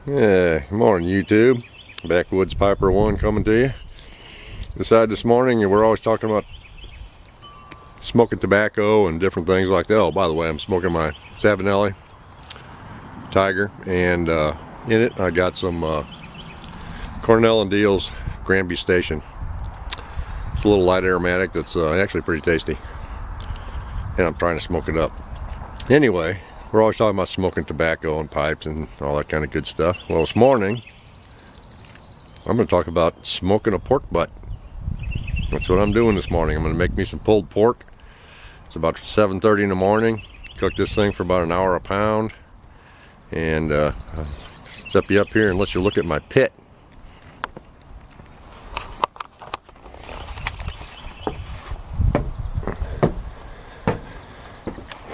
Yeah, good morning YouTube. Backwoods Piper 1 coming to you. Decided this morning, we're always talking about smoking tobacco and different things like that. Oh, by the way, I'm smoking my Savinelli Tiger, and in it I got some Cornell and Deal's Granby Station. It's a little light aromatic that's actually pretty tasty, and I'm trying to smoke it up. Anyway, we're always talking about smoking tobacco and pipes and all that kind of good stuff. Well, this morning I'm going to talk about smoking a pork butt. That's what I'm doing this morning. I'm going to make me some pulled pork. It's about 7:30 in the morning. Cook this thing for about an hour a pound, and I'll step you up here and let you look at my pit.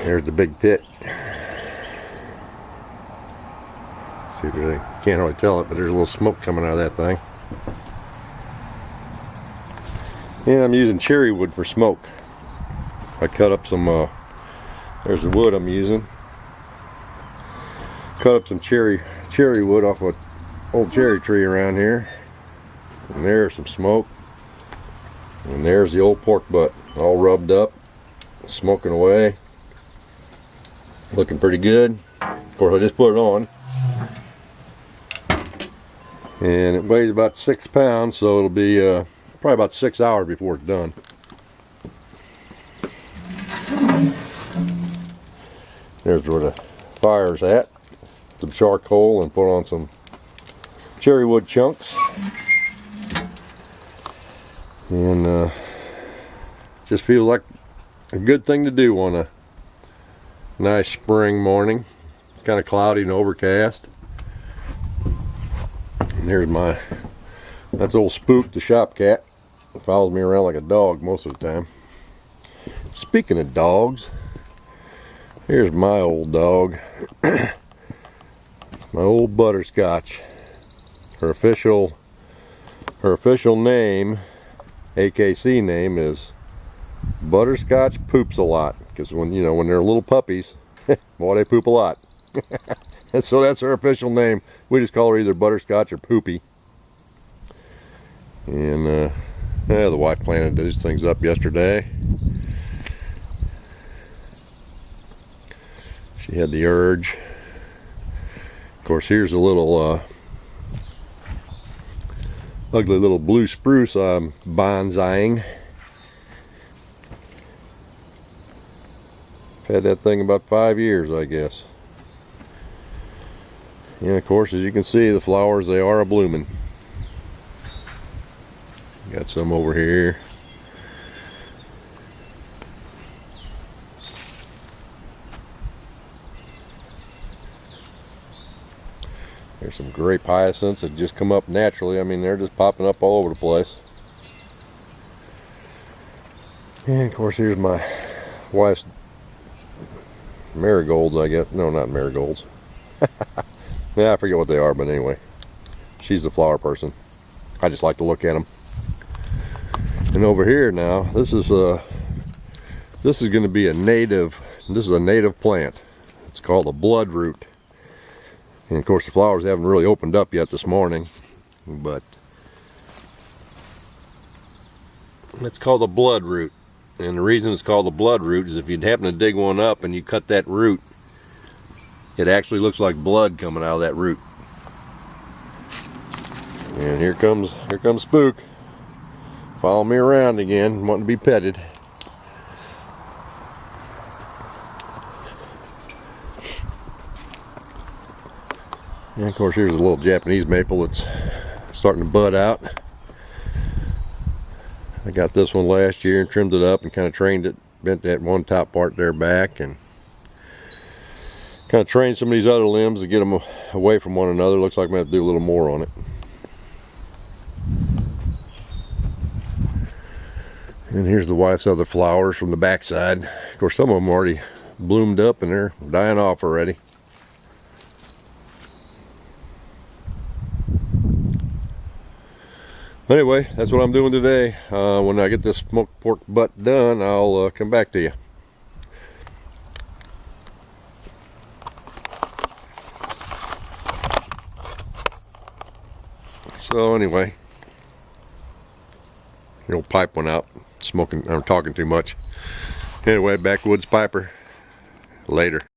There's the big pit. See, really can't really tell it, but there's a little smoke coming out of that thing. And I'm using cherry wood for smoke. I cut up some, there's the wood I'm using. Cut up some cherry wood off an old cherry tree around here. And there's some smoke. And there's the old pork butt, all rubbed up, smoking away. Looking pretty good. Of course, I just put it on. And it weighs about 6 pounds, so it'll be probably about 6 hours before it's done. There's where the fire's at. Some charcoal and put on some cherry wood chunks. And just feels like a good thing to do on a nice spring morning. It's kind of cloudy and overcast. And here's that's old Spook, the shop cat. It follows me around like a dog most of the time. Speaking of dogs, here's my old dog. My old Butterscotch. Her official name, AKC name, is Butterscotch Poops a Lot. Because when they're little puppies, boy, they poop a lot. And so that's her official name. We just call her either Butterscotch or Poopy. And the wife planted these things up yesterday. She had the urge. Of course, here's a little ugly little blue spruce I'm bonsaiing. Had that thing about 5 years, I guess. And of course, as you can see, the flowers, they are a-blooming. Got some over here. There's some grape hyacinths that just come up naturally. I mean, they're just popping up all over the place. And of course, here's my wife's marigolds, I guess. No, not marigolds. Yeah, I forget what they are, but anyway, she's the flower person. I just like to look at them. And over here now, this is going to be a native. This is a native plant. It's called a bloodroot. And of course, the flowers haven't really opened up yet this morning, but it's called a bloodroot. And the reason it's called a bloodroot is if you happen to dig one up and you cut that root, it actually looks like blood coming out of that root. And here comes Spook. Follow me around again, wanting to be petted. And of course, here's a little Japanese maple that's starting to bud out. I got this one last year and trimmed it up and kind of trained it, bent that one top part there back, and kind of trained some of these other limbs to get them away from one another. Looks like I'm going to have to do a little more on it. And here's the wife's other flowers from the backside. Of course, some of them already bloomed up and they're dying off already. Anyway, that's what I'm doing today. When I get this smoked pork butt done, I'll come back to you. So anyway, the old pipe went out. Smoking, I'm talking too much. Anyway, Backwoods Piper. Later.